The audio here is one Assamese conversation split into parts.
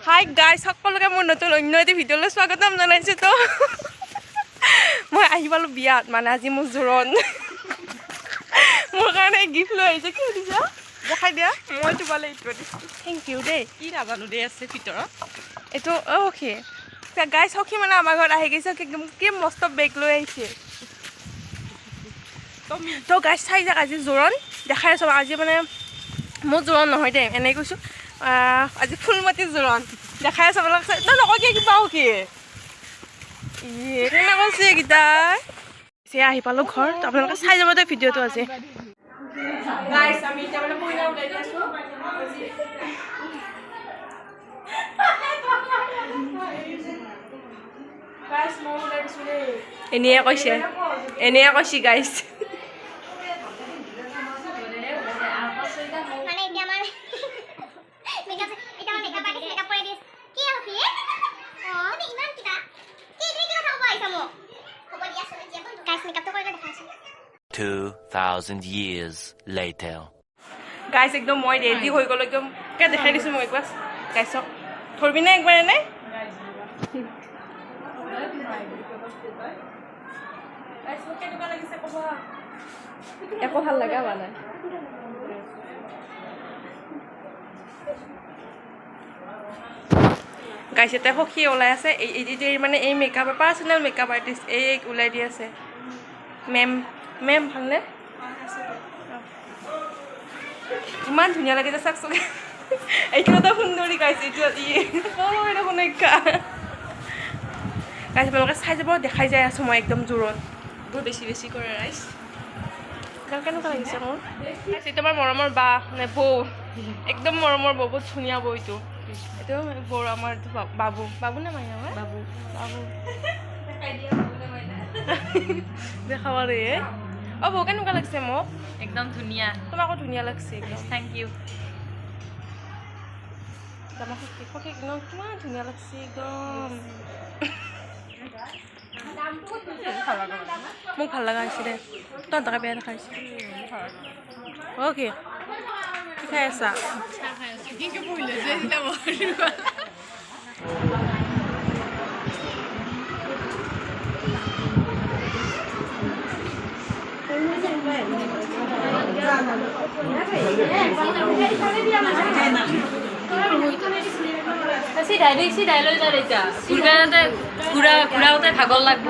হাই গাইজ সকলোকে মোৰ নতুন অন্য এটি ভিডিঅ'লৈ স্বাগতম জনাইছোঁ তো মই আহি পালোঁ বিয়াত মানে আজি মোৰ জোৰণ মোৰ কাৰণে গিফ্ট লৈ আহিছে কি দিছা দেখাই দিয়া মই তোমালৈ এইটো দিছোঁ থেংক ইউ দেই কি নাজানো দেই আছে ভিতৰত এইটো অ'কে গাইজ সখী মানে আমাৰ ঘৰত আহি গৈছে কি মস্ত বেগ লৈ আহিছে তো গাইজ চাই যাক আজি জোৰণ দেখাই আছোঁ আজি মানে মোৰ জোৰণ নহয় দেই এনেই কৈছোঁ আজি ফুলমতি জোৰণ দেখাই চাব লাগছে তই নকওঁ কি কিবা কি কেনে কৈছে এইকেইটাই আহি পালোঁ ঘৰ আপোনালোকে চাই যাব দে ভিডিঅ'টো আছে এনেয়ে কৈছে গাইছ $2,000 years later. গাইছ একদম মই ৰেডি হৈ গ'লো একদম কে দেখাই দিছোঁ মই একবাৰ গাইছক ধৰিবি নে একবাৰ এনে একো ভাল লগা হোৱা নাই গাইছ এটা সখী ওলাই আছে এই মানে এই মেকআপ পাৰ্চনেল মেকআপ আৰ্টিষ্ট এই ওলাই দি আছে মেম ভালনে ইমান ধুনীয়া লাগে যে চাওকচোন এইটো এটা সুন্দৰী গাইছে এইটো শুনকা গাইছে আপোনালোকে চাই যাব দেখাই যাই আছোঁ মই একদম জোৰত বহুত বেছি কৰে ৰাইজ কেনেকুৱা লাগিছে মোৰ এইটো আমাৰ মৰমৰ বা মানে বৌ একদম মৰমৰ বৌ বহুত ধুনীয়া বৌ এইটো বৌ আমাৰ বাবু নে মাইনা বাবু দেখাব ৰে অ বৌ কেনেকুৱা লাগিছে মোক একদম ধুনীয়া তোমাকো ধুনীয়া লাগছে থ্যাংক ইউ একদম কিমান ধুনীয়া লাগছে একদম মোক ভাল লগা হৈছে দে তহঁতকে বেয়া দেখা হৈছে অ'কে কি খাই আছা ঘূৰাওতে ভাগৰ লাগব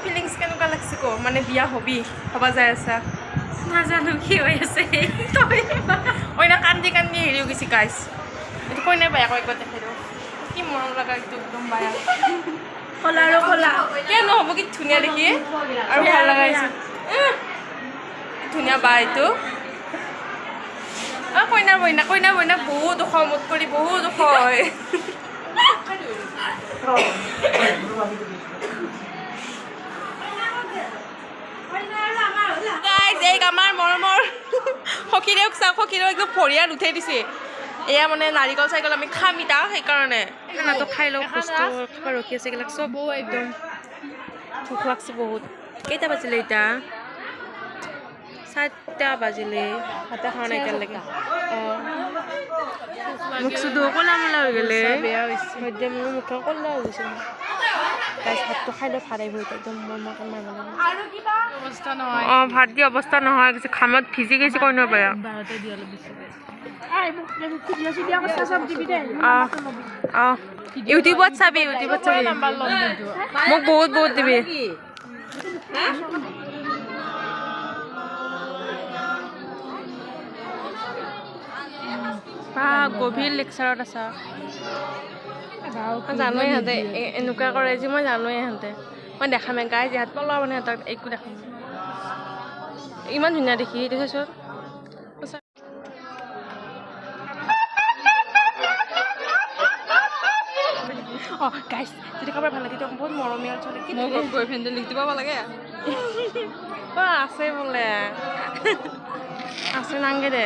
ফিলিংছ কেনেকুৱা লাগছে ক মানে বিয়া হ'বা যাই আছা নাজানো কি হৈ আছে কইনা কান্দি হেৰি হৈ গৈছে গাইছ এইটো কইনাই বাই আকৌ একবাৰ দেখাই দিওঁ কি মৰম লগা এইটো একদম বায়া কলা আৰু কলা কিয় নহ'ব কি ধুনীয়া দেখি আৰু ভাল লগা হৈছে ধুনীয়া বা এইটো কইনা বইনা বহুত ওখ মুঠ কৰি বহুত ওখ হয় এই আমাৰ মৰমৰ সখীৰেও চাওক সখীৰেও একদম ভৰিয়াত উঠাই দিছে এয়া মানে নাৰিকল চাৰিকল আমি খাম ইতা সেইকাৰণে খানাটো খাই লওঁ বস্তু খাব ৰখি আছে এইবিলাক চব একদম ভোক লাগছে বহুত কেইটা বাজিলে এতিয়া 7টা বাজিলে ভাতে খোৱা নাই এতিয়ালৈকে মোক শুধু ক'লা মলা হৈ গ'লে মধ্যে মোৰ মুখখন ক'লা হৈ গৈছে গাইছ ভাতটো খাই লৈ ভাত আহিব এতিয়া একদম মোৰ মাকে মাৰিব ভাত দি অৱস্থা নহয় গৈছে খামত ভিজি গৈছে কৈ নপায় ইউটিউবত চাবি মোক বহুত দিবি গভীৰ লেকচাৰত আছা জানোৱে ইহঁতে এনেকুৱা কৰে যে মই জানোৱে ইহঁতে মই দেখামে গাই যিহাত পলোৱা মানে সিহঁতক একো দেখাম ইমান ধুনীয়া দেখি দেখিছোঁ অঁ গাইছ যদি কাৰোবাৰ ভাল লাগে বহুত মৰমীয়াল চলে কি বয়ফ্ৰেণ্ডে লিখি পাব লাগে অঁ আছে বোলে আছে নাংগে দে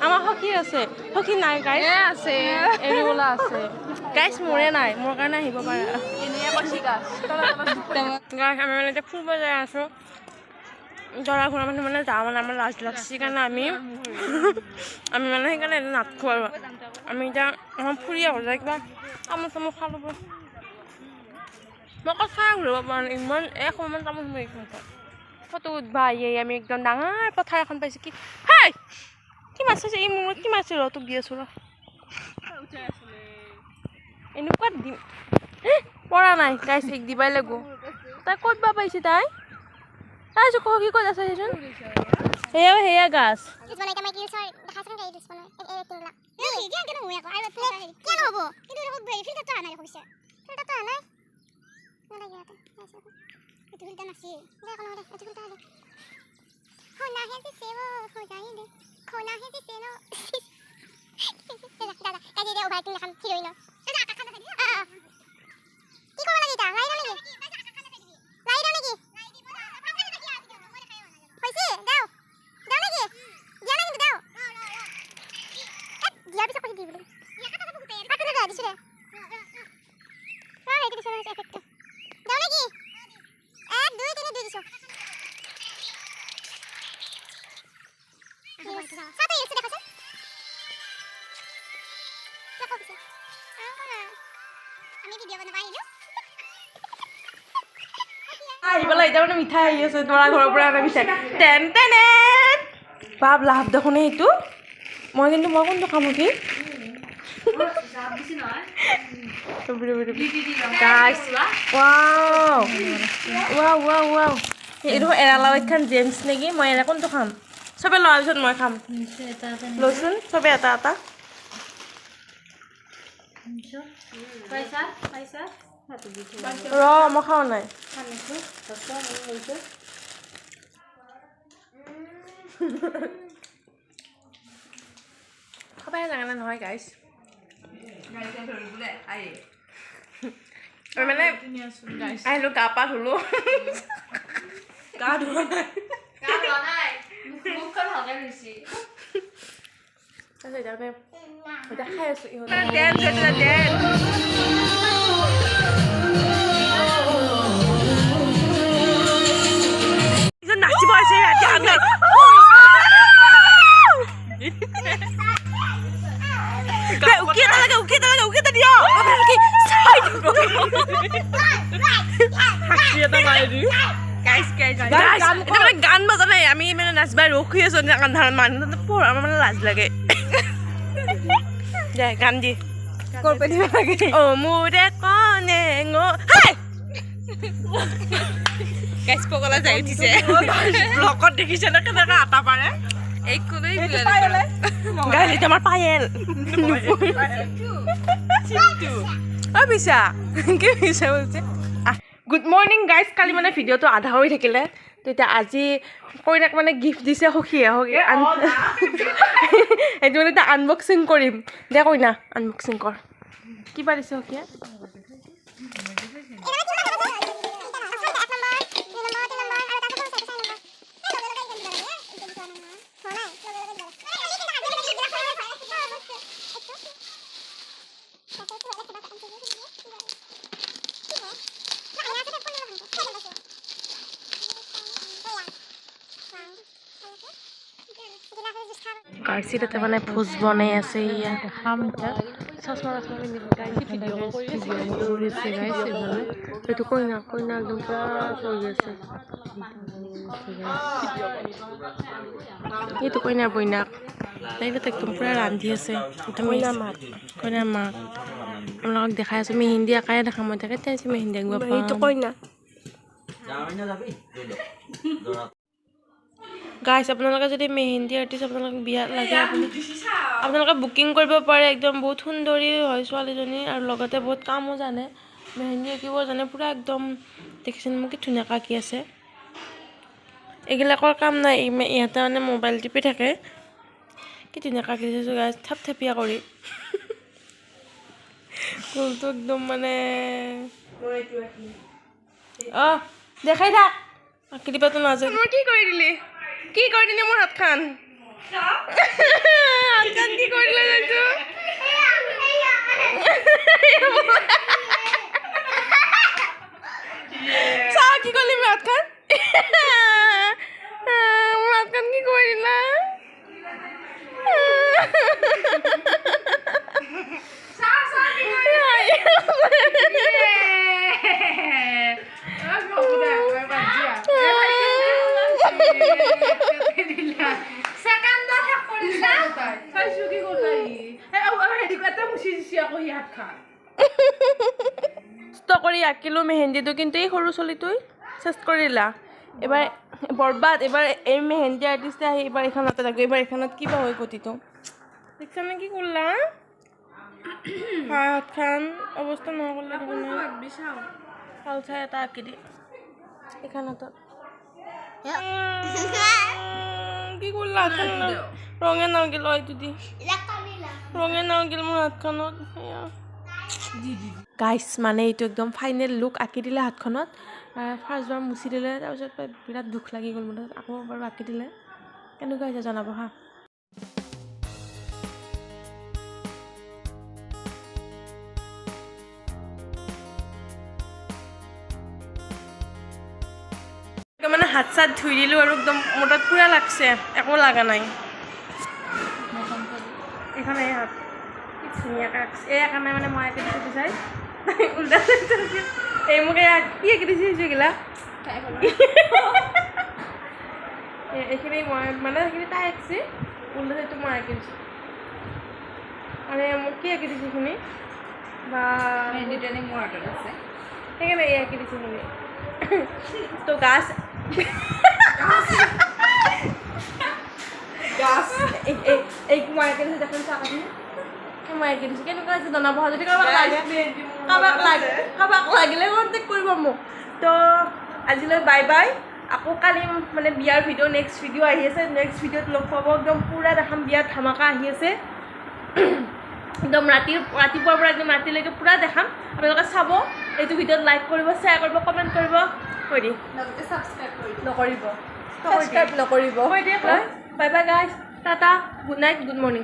আমাৰ সখী আছে সখী নাই গাইছ আছে এৰিবলা আছে গাইছ মোৰে নাই মোৰ কাৰণে আহিব পাৰে গাইছ আমি মানে এতিয়া ফুৰিব যাই আছোঁ দৰা ঘৰৰ মানুহ মানে যাওঁ মানে আমাৰ লাজ লাগছি কাৰণে আমি মানে সেইকাৰণে নাথাকোঁ আৰু আমি এতিয়া আমাৰ ফুৰি আহোঁ যায় কিবা তামোল চামোল খাই ল'ব মই কথাই ঘূৰিব পৰা নাই ইমান এসময়মান তামোল সোমাইছোঁ ফটো উঠবা আহি আমি একদম ডাঙৰ পথাৰ এখন পাইছোঁ কি হাই কি মাছ আছে এই মূৰত কি মাছ আছে ৰ তোক দি আছোঁ ৰ এনেকুৱা দিম পৰা নাই গাইছ এক দিবাই লাগিব তাই ক'ত বা পাইছে তাই কি ক'ত আছে সেইচোন সেয়া গাছ আহিবলৈ এতিয়া মানে মিঠাই আহি আছে দৰা ঘৰৰ পৰা আনা মিঠাই টেন টেন বাপ লাভ দেখোন এইটো মই কোনটো খাম কি এইটো এৰালা এখন জেমছ নেকি মই এৰা কোনটো খাম চবে লোৱাৰ পিছত মই খাম লৈচোন চবে এটা এটা ৰ মই খাওঁ নাই খাবাই জানা নহয় গাইছ মানে আহিলোঁ গা পা ধুলো গা ধোৱা নাই এতিয়া খাই আছোঁ নাচিব আছে গান বজা নাই আমি মানে নাচবাই ৰখি আছো আন্ধাৰত মানুহ পঢ়া মানে লাজ লাগে দে গান দি অ মোৰে কনে গাইছ পগলা যাই উঠিছে ব্লকত দেখিছে না কেনেকৈ আটা পাৰে গাইছ এতিয়া আমাৰ পায়েল কি পিছা বলছে গুড মৰ্ণিং গাইজ কালি মানে ভিডিঅ'টো আধা হৈ থাকিলে তো এতিয়া আজি কইনাক মানে গিফ্ট দিছে সখীয়ে সেইটো মানে এতিয়া আনবক্সিং কৰিম দে কইনা আনবক্সিং কৰ কিবা দিছে সখীয়ে গাৰ্চিত এটা মানে ভোজ বনাই আছে ইয়াত চশমা এইটো কইনা একদম পুৰা কৰি আছে এইটো কইনাৰ বইনাক তাইতো একদম পুৰা ৰান্ধি আছে কইনাৰ মাক আপোনালোকক দেখাই আছোঁ মেহেন্দি আকায়ে দেখাম মই তাকে তাই মেহেন্দি আঁকিব এইটো কইনা গাইছ আপোনালোকে যদি মেহেন্দি আৰ্টিষ্ট আপোনালোকক বিয়াত লাগে আপোনালোকে বুকিং কৰিব পাৰে একদম বহুত সুন্দৰী হয় ছোৱালীজনী আৰু লগতে বহুত কামো জানে মেহেন্দি আঁকিব জানে পূৰা একদম দেখিছেনে মোক কি ধুনীয়াকৈ আঁকি আছে এইবিলাকৰ কাম নাই ইহঁতে মানে মোবাইল টিপি থাকে কি ধুনীয়াকৈ আঁকি দিছোঁ গাইছ থেপথেপীয়া কৰি ফুলটো একদম মানে অঁ দেখাই থাক আঁকি দিবাতো নাযায় মই কি কৰি দিলি মোৰ হাতখন হাতখন কি কৰি দিলে জানছো চাহ কি কৰিলি মোৰ হাতখন মোৰ হাতখন কি কৰি দিলা কৰি আঁকিলোঁ মেহেন্দিটো কিন্তু এই সৰু চলিটোই চেষ্ট কৰিলা এবাৰ বৰবাদ এবাৰ এই মেহেন্দি আৰ্টিষ্টে আহি এবাৰ এইখনতে লাগিব এবাৰ এইখনত কিবা হয় গতিটো দেখিছানে কি কৰিলা হাতখন অৱস্থা নহ'লে ভাল চাই এটা আঁকি দি এইখনত কি কৰিলা ৰঙে নাগিল এইটো দি ৰঙে নাগিল মোৰ হাতখনত গাইছ মানে এইটো একদম ফাইনেল লুক আঁকি দিলে হাতখনত ফাৰ্ষ্টবাৰ মুচি দিলে তাৰপিছত বিৰাট দুখ লাগি গ'ল মোৰ আকৌ বাৰু আঁকি দিলে কেনেকুৱা হৈছে জনাব হা মানে হাত চাত ধুই দিলোঁ আৰু একদম মোৰ তাত পূৰা লাগছে একো লগা নাই এইখন এই হাত কি ধুনীয়াকৈ আঁকিছে এই আঁকা নাই মানে মই আঁকি দিছোঁ বিচাৰি উল্টা এই মোক কি আঁকি দিছে সেইগিলা এইখিনি মই মানে সেইখিনি তাই আঁকিছে উল্টা সেইটো মই আঁকি দিছোঁ মানে মোক কি আঁকি দিছে সেইখিনি বা সেইকাৰণে এই আঁকি দিছে সেইখিনি তো গাছ এই মই আঁকি দিছোঁ দেখোন চাকাখিনি মই আঁকি দিছোঁ কেনেকুৱা হৈছে জনাব যদি কাৰোবাক লাগিলে কণ্টেক্ট কৰিব মোক তো আজিলৈ বাই বাই আকৌ কালি মানে বিয়াৰ ভিডিঅ' নেক্সট ভিডিঅ' আহি আছে নেক্সট ভিডিঅ'ত লগ পাব একদম পূৰা দেখাম বিয়াত ধামাকা আহি আছে একদম ৰাতিপুৱাৰ পৰা একদম ৰাতিলৈকে পূৰা দেখাম আপোনালোকে চাব এইটো ভিডিঅ'ত লাইক কৰিব শ্বেয়াৰ কৰিব কমেণ্ট কৰিব কৈ দি নকৰিব কৈ দিয়ে bye bye guys Tata good night good morning